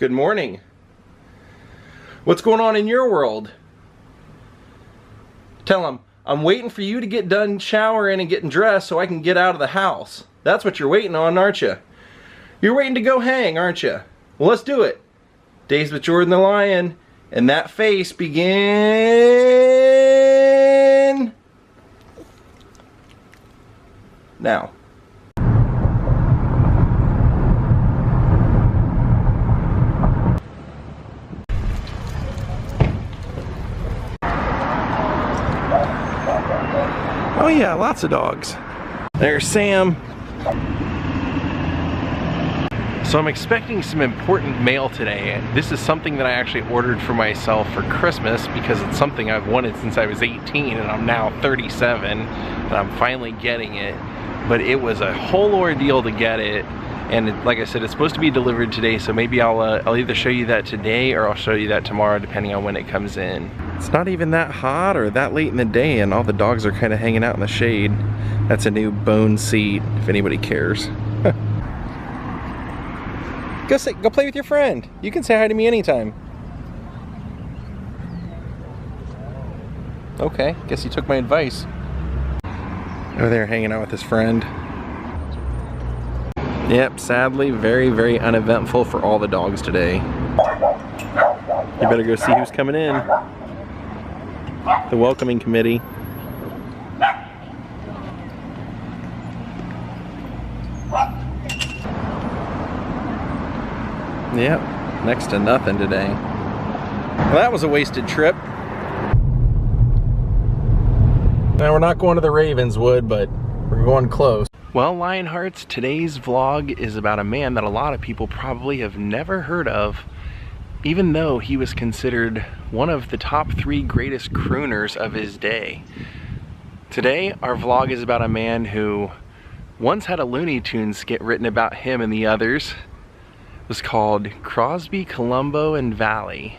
Good morning. What's going on in your world? Tell them, I'm waiting for you to get done showering and getting dressed so I can get out of the house. That's what you're waiting on, aren't you? You're waiting to go hang, aren't you? Well, let's do it. Daze with Jordan the Lion, and that face begin now. Oh yeah, lots of dogs. There's Sam. So I'm expecting some important mail today. This is something that I actually ordered for myself for Christmas because it's something I've wanted since I was 18 and I'm now 37 and I'm finally getting it. But it was a whole ordeal to get it. And like I said, it's supposed to be delivered today, so maybe I'll either show you that today or I'll show you that tomorrow depending on when it comes in. It's not even that hot or that late in the day and all the dogs are kind of hanging out in the shade. That's a new bone seat, if anybody cares. Go play with your friend. You can say hi to me anytime. Okay, guess he took my advice. Over there hanging out with his friend. Yep, sadly, very, very uneventful for all the dogs today. You better go see who's coming in. The welcoming committee. Yep, next to nothing today. Well, that was a wasted trip. Now, we're not going to the Ravenswood, but we're going close. Well, Lionhearts, today's vlog is about a man that a lot of people probably have never heard of, even though he was considered one of the top 3 greatest crooners of his day. Today, our vlog is about a man who once had a Looney Tunes skit written about him and the others. It was called Crosby, Columbo, and Valley.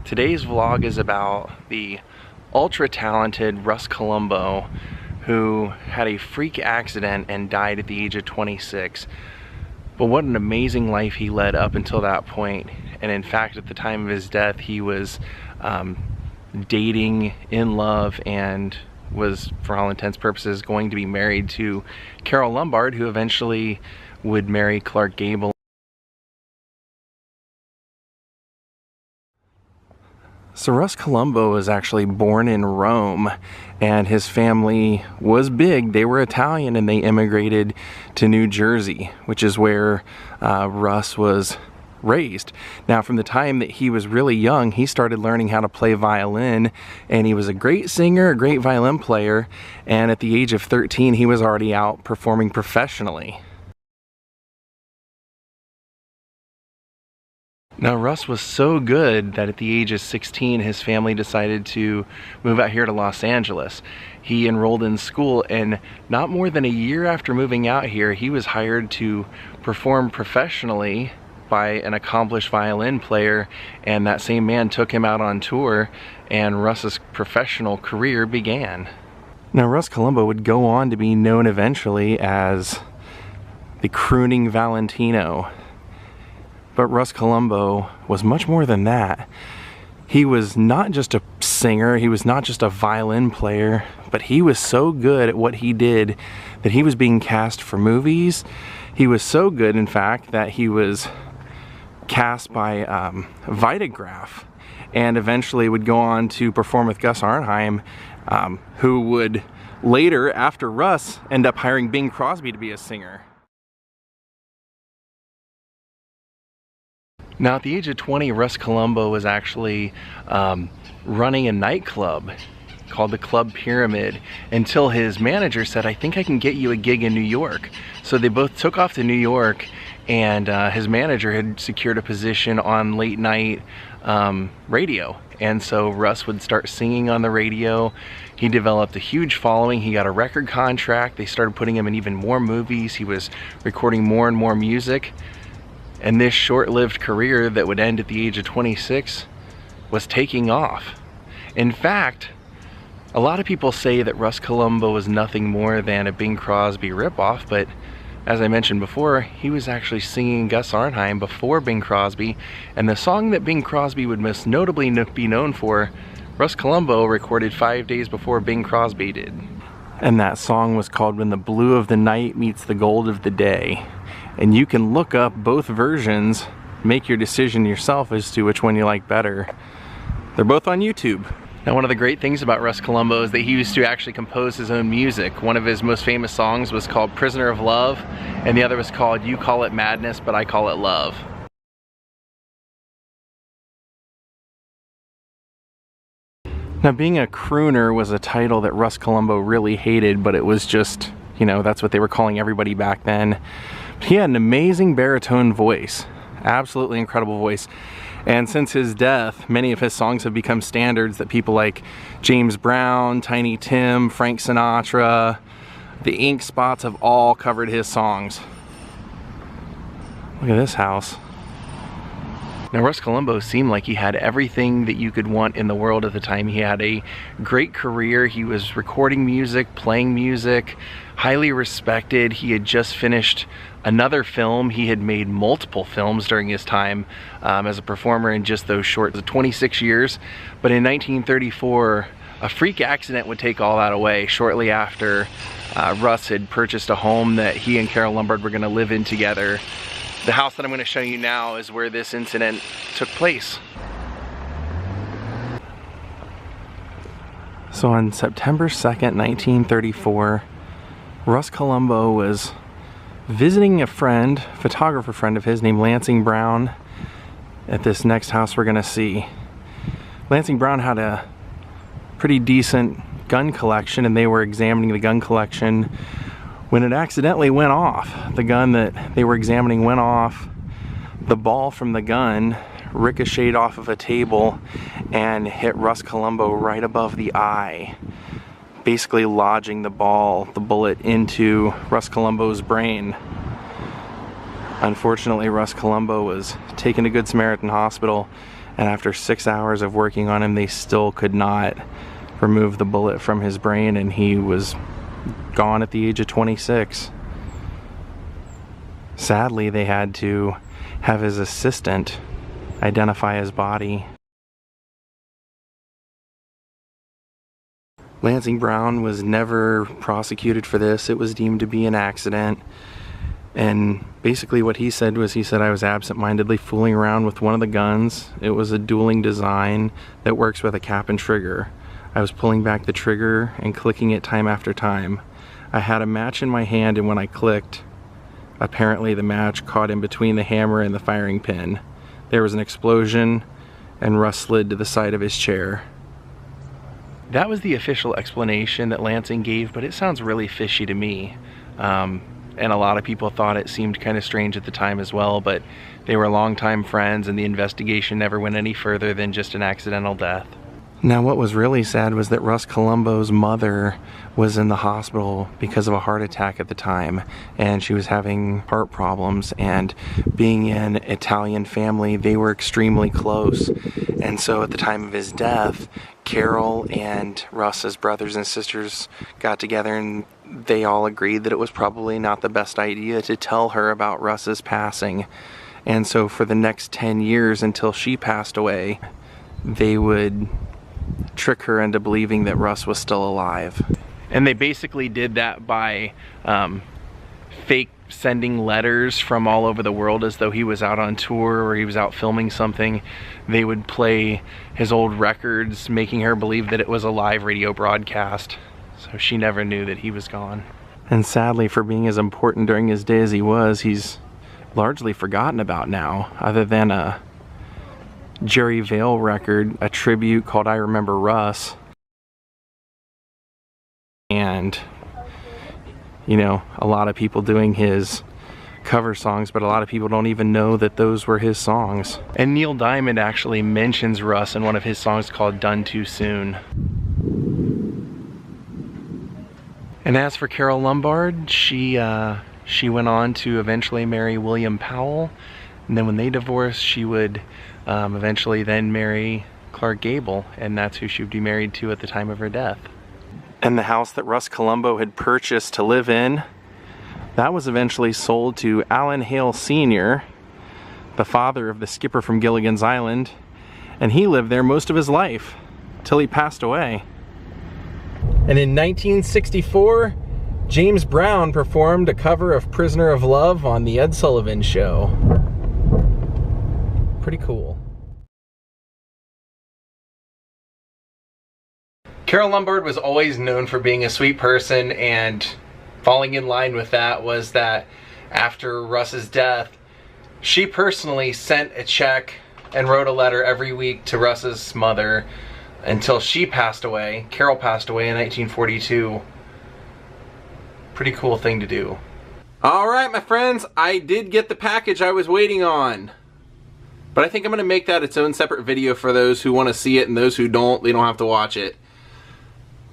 Today's vlog is about the ultra-talented RUSS COLUMBO, who had a freak accident and died at the age of 26. But what an amazing life he led up until that point. And in fact, at the time of his death, he was dating, in love, and was, for all intents and purposes, going to be married to Carole Lombard, who eventually would marry Clark Gable. So RUSS COLUMBO was actually born in Rome, and his family was big. They were Italian and they immigrated to New Jersey, which is where Russ was raised. Now, from the time that he was really young, he started learning how to play violin, and he was a great singer, a great violin player, and at the age of 13, he was already out performing professionally. Now, Russ was so good that at the age of 16, his family decided to move out here to Los Angeles. He enrolled in school, and not more than a year after moving out here, he was hired to perform professionally by an accomplished violin player, and that same man took him out on tour, and Russ's professional career began. Now, RUSS COLUMBO would go on to be known eventually as the crooning Valentino. But RUSS COLUMBO was much more than that. He was not just a singer, he was not just a violin player, but he was so good at what he did that he was being cast for movies. He was so good, in fact, that he was cast by Vitagraph and eventually would go on to perform with Gus Arnheim, who would later, after Russ, end up hiring Bing Crosby to be a singer. Now, at the age of 20, RUSS COLUMBO was actually running a nightclub called the Club Pyramid until his manager said, I think I can get you a gig in New York. So they both took off to New York, and his manager had secured a position on late night radio. And so Russ would start singing on the radio. He developed a huge following. He got a record contract. They started putting him in even more movies. He was recording more and more music. And this short-lived career that would end at the age of 26 was taking off. In fact, a lot of people say that RUSS COLUMBO was nothing more than a Bing Crosby ripoff, but As I mentioned before, he was actually singing Gus Arnheim before Bing Crosby, and the song that Bing Crosby would most notably be known for, RUSS COLUMBO recorded 5 days before Bing Crosby did. And that song was called When the Blue of the Night Meets the Gold of the Day. And you can look up both versions, make your decision yourself as to which one you like better. They're both on YouTube. Now, one of the great things about RUSS COLUMBO is that he used to actually compose his own music. One of his most famous songs was called Prisoner of Love, and the other was called You Call It Madness, But I Call It Love. Now, being a crooner was a title that RUSS COLUMBO really hated, but it was just, you know, that's what they were calling everybody back then. But he had an amazing baritone voice, absolutely incredible voice. And since his death, many of his songs have become standards that people like James Brown, Tiny Tim, Frank Sinatra, the Ink Spots have all covered his songs. Look at this house. Now, RUSS COLUMBO seemed like he had everything that you could want in the world at the time. He had a great career. He was recording music, playing music, highly respected. He had just finished another film. He had made multiple films during his time as a performer in just those short 26 years. But in 1934, a freak accident would take all that away. Shortly after, Russ had purchased a home that he and Carole Lombard were going to live in together. The house that I'm going to show you now is where this incident took place. So on September 2nd, 1934, RUSS COLUMBO was visiting a friend, photographer friend of his named Lansing Brown, at this next house we're going to see. Lansing Brown had a pretty decent gun collection, and they were examining the gun collection when it accidentally went off. The gun that they were examining went off. The ball from the gun ricocheted off of a table and hit RUSS COLUMBO right above the eye, basically lodging the bullet into RUSS COLUMBO's brain. Unfortunately, RUSS COLUMBO was taken to Good Samaritan Hospital, and after 6 hours of working on him, they still could not remove the bullet from his brain, and he was gone at the age of 26. Sadly, they had to have his assistant identify his body. Lansing Brown was never prosecuted for this. It was deemed to be an accident. And basically what he said was, I was absent-mindedly fooling around with one of the guns. It was a dueling design that works with a cap and trigger. I was pulling back the trigger and clicking it time after time. I had a match in my hand, and when I clicked, apparently the match caught in between the hammer and the firing pin. There was an explosion, and Russ slid to the side of his chair. That was the official explanation that Lansing gave, but it sounds really fishy to me. And a lot of people thought it seemed kind of strange at the time as well, but they were longtime friends, and the investigation never went any further than just an accidental death. Now, what was really sad was that RUSS COLUMBO's mother was in the hospital because of a heart attack at the time, and she was having heart problems, and being an Italian family, they were extremely close. And so at the time of his death, Carole and Russ's brothers and sisters got together, and they all agreed that it was probably not the best idea to tell her about Russ's passing. And so for the next 10 years until she passed away, they would trick her into believing that Russ was still alive. And they basically did that by fake sending letters from all over the world as though he was out on tour or he was out filming something. They would play his old records, making her believe that it was a live radio broadcast. So she never knew that he was gone. And sadly, for being as important during his day as he was, he's largely forgotten about now, other than a Jerry Vale record, a tribute called I Remember Russ. And, you know, a lot of people doing his cover songs, but a lot of people don't even know that those were his songs. And Neil Diamond actually mentions Russ in one of his songs called Done Too Soon. And as for Carole Lombard, she went on to eventually marry William Powell. And then when they divorced, she would eventually then marry Clark Gable, and that's who she would be married to at the time of her death. And the house that RUSS COLUMBO had purchased to live in, That was eventually sold to Alan Hale Sr., the father of the skipper from Gilligan's Island, and he lived there most of his life till he passed away. And in 1964, James Brown performed a cover of Prisoner of Love on The Ed Sullivan Show. Pretty cool. Carole Lombard was always known for being a sweet person, and falling in line with that was that after Russ's death, she personally sent a check and wrote a letter every week to Russ's mother until she passed away. Carole passed away in 1942. Pretty cool thing to do. Alright, my friends, I did get the package I was waiting on. But I think I'm going to make that its own separate video for those who want to see it, and those who don't, they don't have to watch it.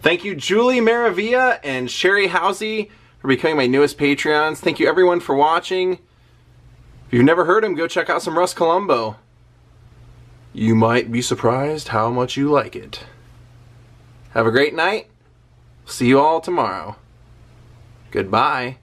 Thank you, Julie Maravilla and Sherry Housey, for becoming my newest Patreons. Thank you, everyone, for watching. If you've never heard him, go check out some RUSS COLUMBO. You might be surprised how much you like it. Have a great night. See you all tomorrow. Goodbye.